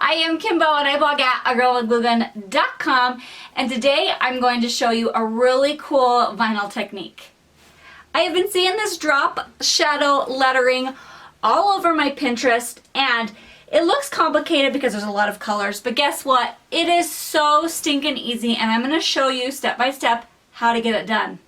I am Kimbo and I blog at agirlwithgluegun.com, and today I'm going to show you a really cool vinyl technique. I have been seeing this drop shadow lettering all over my Pinterest, and it looks complicated because there's a lot of colors, but guess what? It is so stinking easy, and I'm going to show you step by step how to get it done.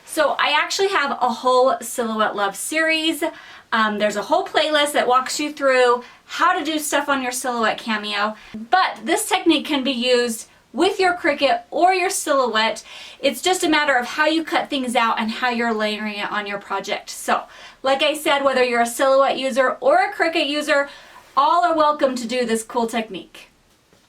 So I actually have a whole Silhouette Love series. There's a whole playlist that walks you through how to do stuff on your Silhouette Cameo, but this technique can be used with your Cricut or your Silhouette. It's just a matter of how you cut things out and how you're layering it on your project. So, like I said, whether you're a Silhouette user or a Cricut user, all are welcome to do this cool technique.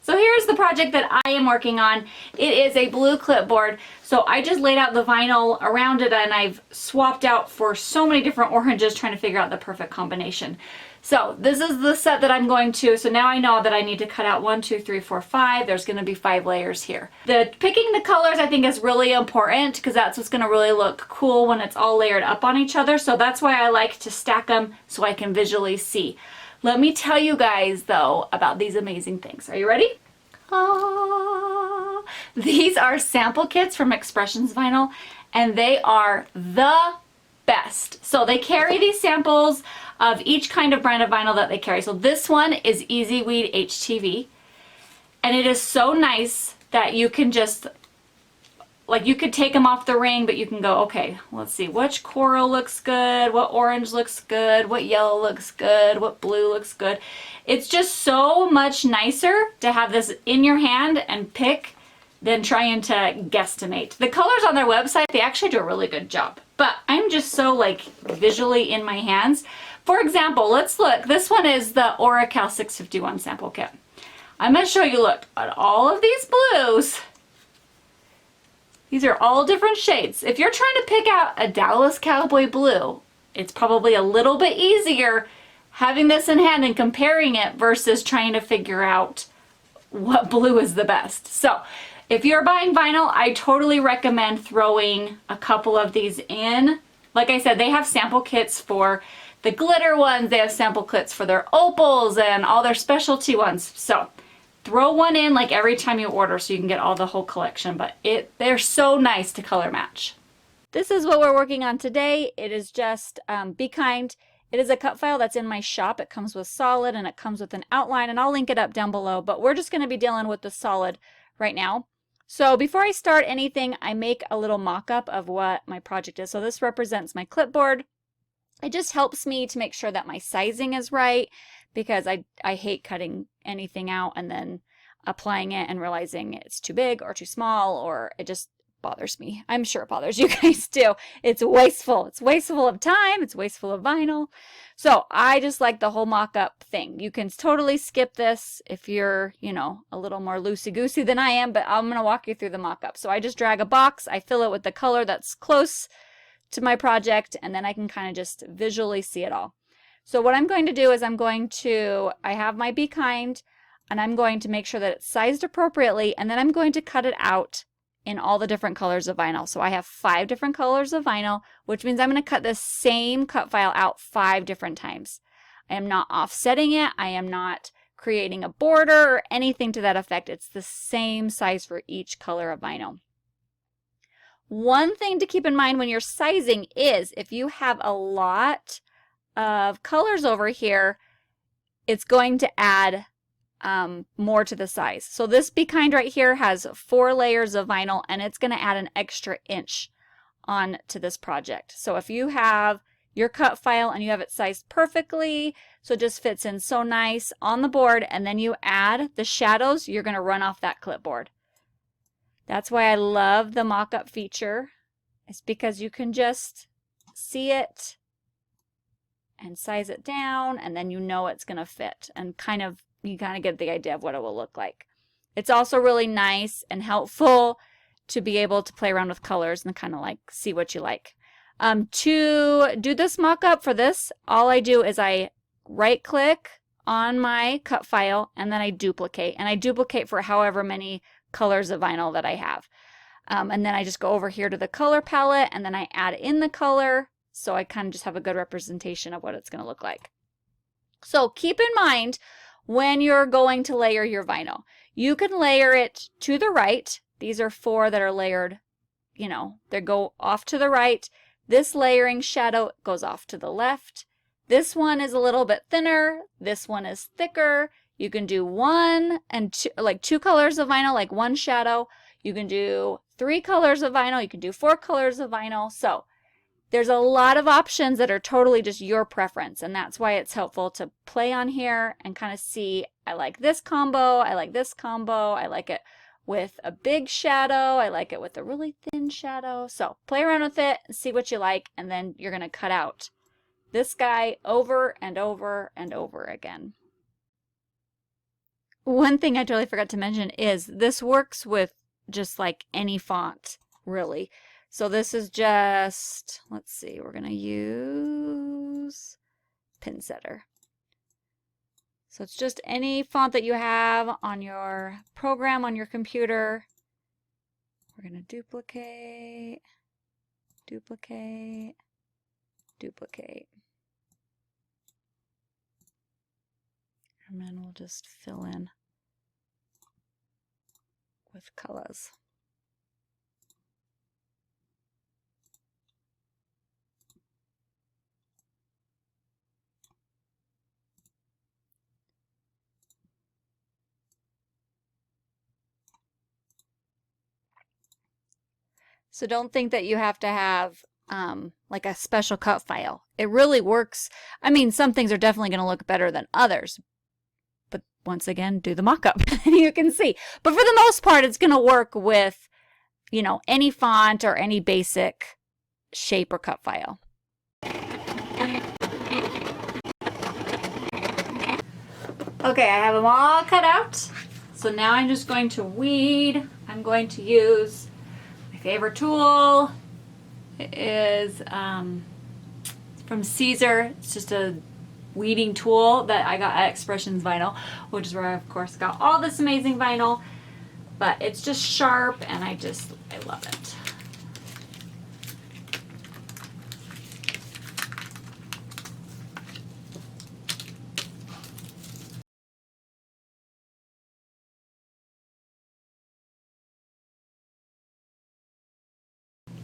So here's the project that I am working on. It is a blue clipboard. So I just laid out the vinyl around it, and I've swapped out for so many different oranges trying to figure out the perfect combination. So this is the set that I'm going to. So now I know that I need to cut out 1, 2, 3, 4, 5. There's going to be 5 layers here. Picking the colors I think is really important because that's what's going to really look cool when it's all layered up on each other. So that's why I like to stack them so I can visually see. Let me tell you guys, though, about these amazing things. Are you ready? These are sample kits from Expressions Vinyl, and they are the best. So they carry these samples of each kind of brand of vinyl that they carry. So this one is Easy Weed HTV, and it is so nice that you can just, like, you could take them off the ring, but you can go, okay, let's see, which coral looks good, what orange looks good, what yellow looks good, what blue looks good. It's just so much nicer to have this in your hand and pick than trying to guesstimate. The colors on their website, they actually do a really good job, but I'm just so like visually in my hands. For example, let's look. This one is the Oracal 651 sample kit. I'm going to show you, look, at all of these blues. These are all different shades. If you're trying to pick out a Dallas Cowboy blue, it's probably a little bit easier having this in hand and comparing it versus trying to figure out what blue is the best. So if you're buying vinyl, I totally recommend throwing a couple of these in. Like I said, they have sample kits for the glitter ones. They have sample kits for their opals and all their specialty ones. So throw one in like every time you order so you can get all the whole collection, but they're so nice to color match. This is what we're working on today. It is just Be Kind. It is a cut file that's in my shop. It comes with solid and it comes with an outline, and I'll link it up down below, but we're just going to be dealing with the solid right now. So before I start anything, I make a little mock-up of what my project is. So this represents my clipboard. It just helps me to make sure that my sizing is right, because I hate cutting anything out and then applying it and realizing it's too big or too small, or it just bothers me. I'm sure it bothers you guys too. It's wasteful. It's wasteful of time. It's wasteful of vinyl. So I just like the whole mock-up thing. You can totally skip this if you're, you know, a little more loosey-goosey than I am, but I'm going to walk you through the mock-up. So I just drag a box. I fill it with the color that's close to my project, and then I can kind of just visually see it all. So what I'm going to do is I have my Be Kind, and I'm going to make sure that it's sized appropriately, and then I'm going to cut it out in all the different colors of vinyl. So I have 5 different colors of vinyl, which means I'm going to cut this same cut file out 5 different times. I am not offsetting it. I am not creating a border or anything to that effect. It's the same size for each color of vinyl. One thing to keep in mind when you're sizing is if you have a lot of colors over here, it's going to add more to the size. So this Be Kind right here has 4 layers of vinyl, and it's going to add an extra inch on to this project. So if you have your cut file and you have it sized perfectly, so it just fits in so nice on the board, and then you add the shadows, you're going to run off that clipboard. That's why I love the mock-up feature. It's because you can just see it and size it down, and then you know it's going to fit, and you kind of get the idea of what it will look like. It's also really nice and helpful to be able to play around with colors and kind of like see what you like. To do this mock-up for this, all I do is I right-click on my cut file, and then I duplicate. And I duplicate for however many colors of vinyl that I have. And then I just go over here to the color palette, and then I add in the color, so I kind of just have a good representation of what it's going to look like. So keep in mind, when you're going to layer your vinyl. You can layer it to the right. These are 4 that are layered, you know, they go off to the right. This layering shadow goes off to the left. This one is a little bit thinner. This one is thicker. You can do 1 and 2, like 2 colors of vinyl, like 1 shadow. You can do 3 colors of vinyl. You can do 4 colors of vinyl. So there's a lot of options that are totally just your preference, and that's why it's helpful to play on here and kind of see, I like this combo, I like this combo, I like it with a big shadow, I like it with a really thin shadow. So play around with it and see what you like, and then you're going to cut out this guy over and over and over again. One thing I totally forgot to mention is this works with just like any font, really. So this is just, let's see, we're going to use Pin Setter. So it's just any font that you have on your program, on your computer. We're going to duplicate, duplicate, duplicate. And then we'll just fill in with colors. So don't think that you have to have like a special cut file. It really works. I mean, some things are definitely going to look better than others. But once again, do the mock-up and you can see. But for the most part, it's going to work with, you know, any font or any basic shape or cut file. Okay, I have them all cut out. So now I'm just going to weed. I'm going to use my favorite tool. It is from Caesar. It's just a weeding tool that I got at Expressions Vinyl, which is where I, of course, got all this amazing vinyl. But it's just sharp, and I love it.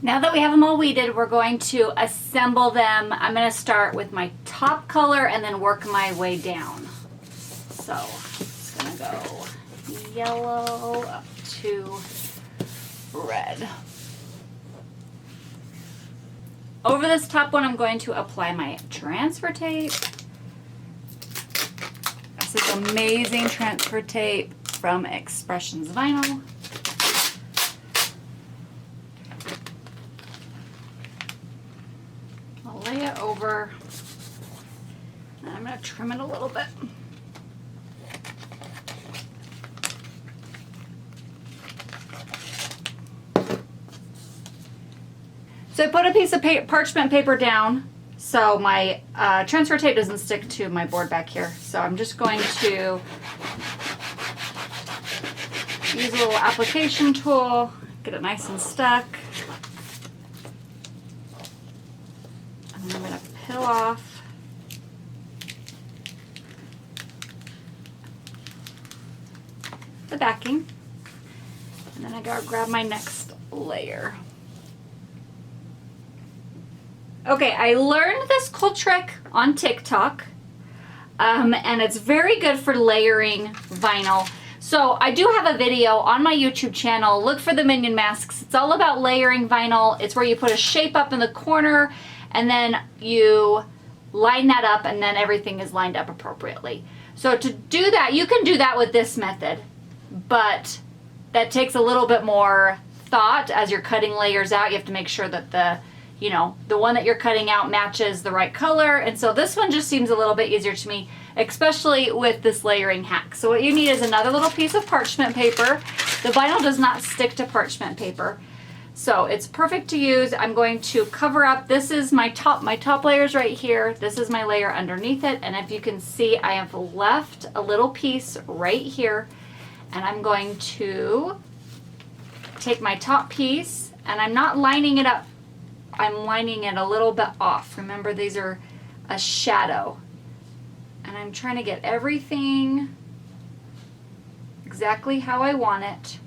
Now that we have them all weeded, we're going to assemble them. I'm going to start with my top color and then work my way down. So it's going to go yellow up to red. Over this top one, I'm going to apply my transfer tape. This is amazing transfer tape from Expressions Vinyl. Lay it over, and I'm going to trim it a little bit. So I put a piece of parchment paper down so my transfer tape doesn't stick to my board back here. So I'm just going to use a little application tool, get it nice and stuck. I'm going to peel off the backing, and then I gotta grab my next layer. Okay, I learned this cool trick on TikTok, and it's very good for layering vinyl. So I do have a video on my YouTube channel. Look for the Minion Masks. It's all about layering vinyl. It's where you put a shape up in the corner, and then you line that up, and then everything is lined up appropriately. So to do that, you can do that with this method, but that takes a little bit more thought as you're cutting layers out. You have to make sure that the one that you're cutting out matches the right color. And so this one just seems a little bit easier to me, especially with this layering hack. So what you need is another little piece of parchment paper. The vinyl does not stick to parchment paper, so it's perfect to use. I'm going to cover up, this is my top layers right here. This is my layer underneath it. And if you can see, I have left a little piece right here. And I'm going to take my top piece, and I'm not lining it up. I'm lining it a little bit off. Remember, these are a shadow. And I'm trying to get everything exactly how I want it.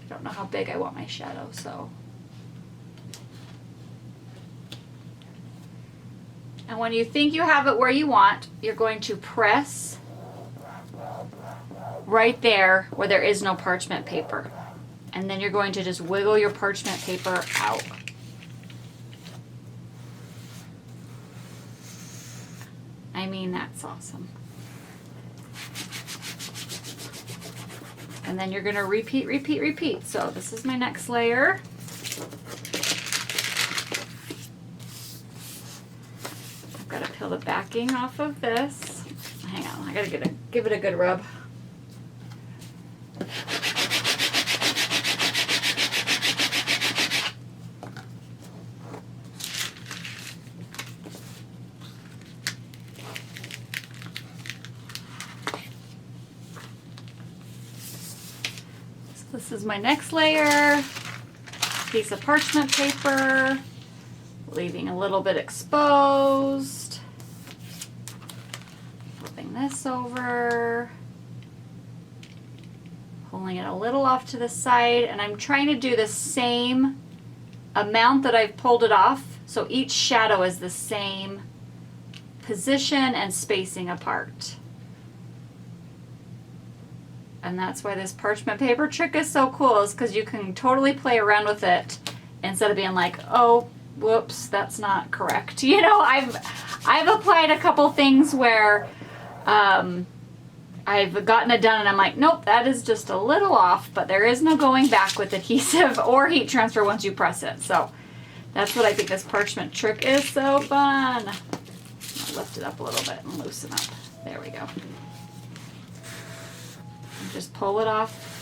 I don't know how big I want my shadow, so. And when you think you have it where you want, you're going to press right there where there is no parchment paper. And then you're going to just wiggle your parchment paper out. I mean, that's awesome. And then you're going to repeat, repeat, repeat. So this is my next layer. I've got to peel the backing off of this. Hang on, I got to give it a good rub. This is my next layer, piece of parchment paper, leaving a little bit exposed, flipping this over, pulling it a little off to the side, and I'm trying to do the same amount that I've pulled it off, so each shadow is the same position and spacing apart. And that's why this parchment paper trick is so cool, is because you can totally play around with it instead of being like, oh, whoops, that's not correct. You know, I've applied a couple things where I've gotten it done and I'm like, nope, that is just a little off, but there is no going back with adhesive or heat transfer once you press it. So that's what I think this parchment trick is so fun. I'll lift it up a little bit and loosen up. There we go. Just pull it off.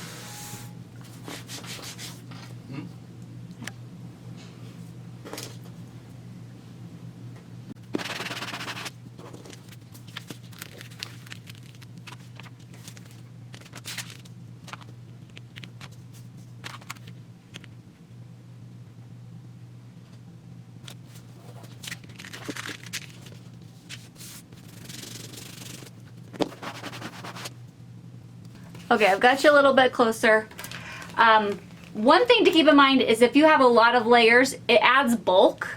Okay, I've got you a little bit closer. One thing to keep in mind is if you have a lot of layers, it adds bulk.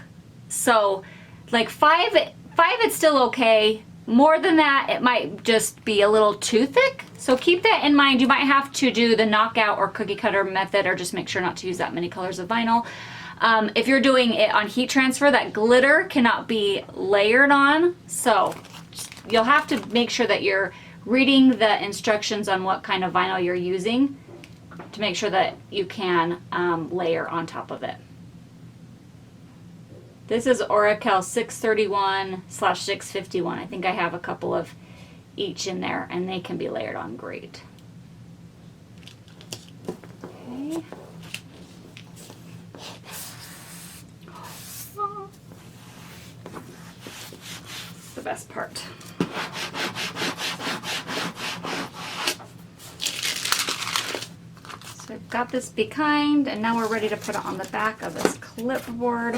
So like five it's still okay. More than that, it might just be a little too thick. So keep that in mind. You might have to do the knockout or cookie cutter method, or just make sure not to use that many colors of vinyl. If you're doing it on heat transfer, that glitter cannot be layered on. So you'll have to make sure that you're reading the instructions on what kind of vinyl you're using to make sure that you can layer on top of it. This is Oracal 631/651. I think I have a couple of each in there, and they can be layered on great. Okay. It's the best part. So I've got this Be Kind, and now we're ready to put it on the back of this clipboard.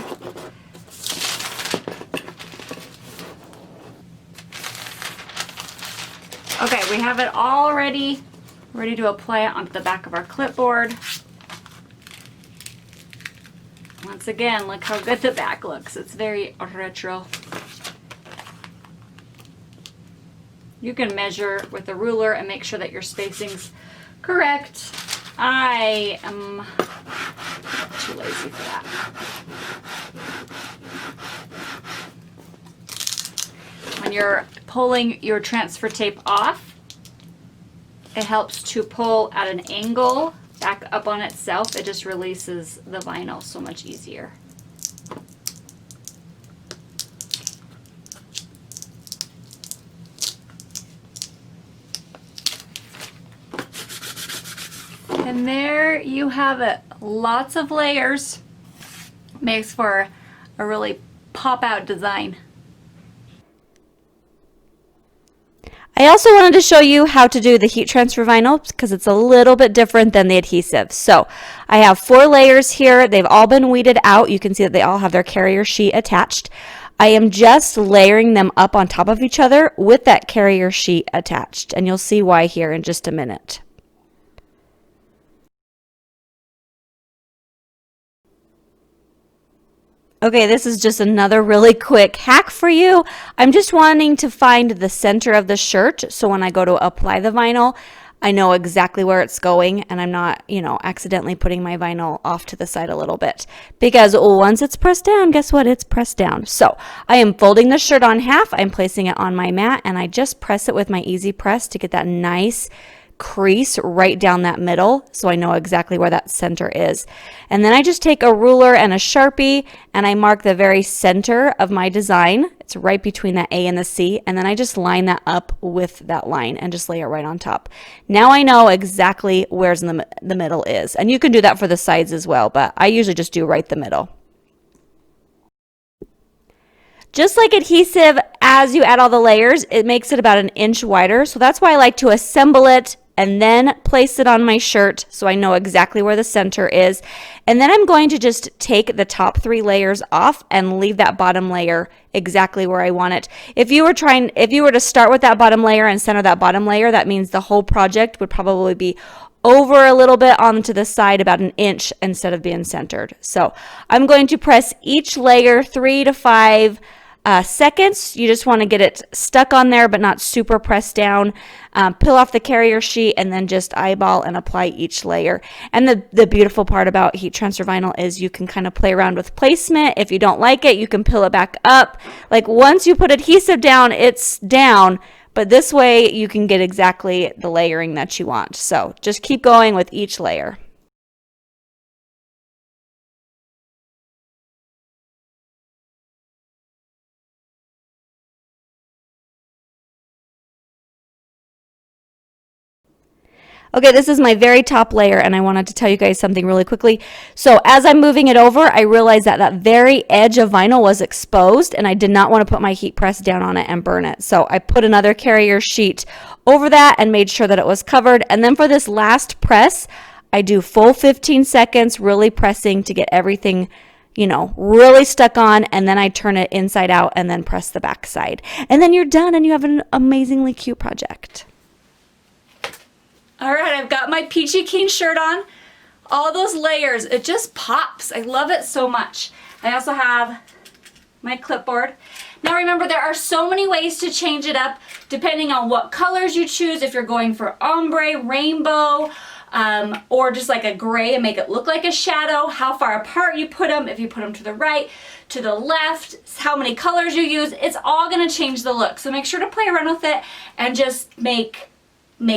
Okay, we have it all ready to apply it onto the back of our clipboard. Once again, look how good the back looks. It's very retro. You can measure with a ruler and make sure that your spacing's correct. I am too lazy for that. When you're pulling your transfer tape off, it helps to pull at an angle back up on itself. It just releases the vinyl so much easier. And there you have it. Lots of layers. Makes for a really pop out design. I also wanted to show you how to do the heat transfer vinyl because it's a little bit different than the adhesive. So I have 4 layers here. They've all been weeded out. You can see that they all have their carrier sheet attached. I am just layering them up on top of each other with that carrier sheet attached, and you'll see why here in just a minute. Okay, this is just another really quick hack for you. I'm just wanting to find the center of the shirt, so when I go to apply the vinyl, I know exactly where it's going, and I'm not, accidentally putting my vinyl off to the side a little bit. Because once it's pressed down, guess what? It's pressed down. So I am folding the shirt on half, I'm placing it on my mat, and I just press it with my easy press to get that nice crease right down that middle, so I know exactly where that center is. And then I just take a ruler and a Sharpie and I mark the very center of my design. It's right between that A and the C, and then I just line that up with that line and just lay it right on top. Now I know exactly where's in the middle is, and you can do that for the sides as well, but I usually just do right the middle. Just like adhesive, as you add all the layers, it makes it about 1 inch wider, so that's why I like to assemble it and then place it on my shirt so I know exactly where the center is. And then I'm going to just take the top 3 layers off and leave that bottom layer exactly where I want it. If you were to start with that bottom layer and center that bottom layer, that means the whole project would probably be over a little bit onto the side, about 1 inch, instead of being centered. So I'm going to press each layer 3 to 5 seconds. You just want to get it stuck on there but not super pressed down. Peel off the carrier sheet and then just eyeball and apply each layer. And the beautiful part about heat transfer vinyl is you can kind of play around with placement. If you don't like it, you can peel it back up. Like once you put adhesive down, it's down, but this way you can get exactly the layering that you want. So just keep going with each layer. Okay, this is my very top layer, and I wanted to tell you guys something really quickly. So as I'm moving it over, I realized that that very edge of vinyl was exposed, and I did not want to put my heat press down on it and burn it. So I put another carrier sheet over that and made sure that it was covered. And then for this last press, I do full 15 seconds, really pressing to get everything really stuck on, and then I turn it inside out and then press the back side. And then you're done, and you have an amazingly cute project. All right, I've got my Peachy Keen shirt on. All those layers, it just pops. I love it so much. I also have my clipboard. Now remember, there are so many ways to change it up depending on what colors you choose. If you're going for ombre, rainbow, or just like a gray and make it look like a shadow, how far apart you put them, if you put them to the right, to the left, how many colors you use, it's all gonna change the look. So make sure to play around with it and just make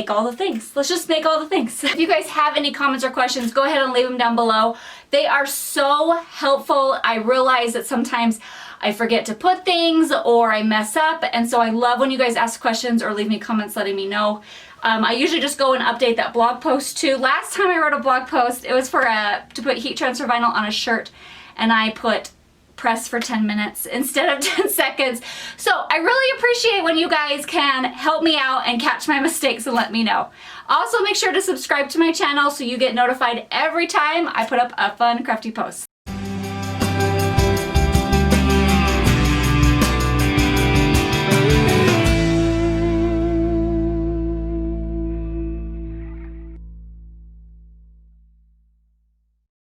all the things. Let's just make all the things. If you guys have any comments or questions, go ahead and leave them down below. They are so helpful. I realize that sometimes I forget to put things or I mess up, and so I love when you guys ask questions or leave me comments letting me know. I usually just go and update that blog post too. Last time I wrote a blog post, it was for to put heat transfer vinyl on a shirt, and I put press for 10 minutes instead of 10 seconds. So I really appreciate when you guys can help me out and catch my mistakes and let me know. Also, make sure to subscribe to my channel so you get notified every time I put up a fun crafty post.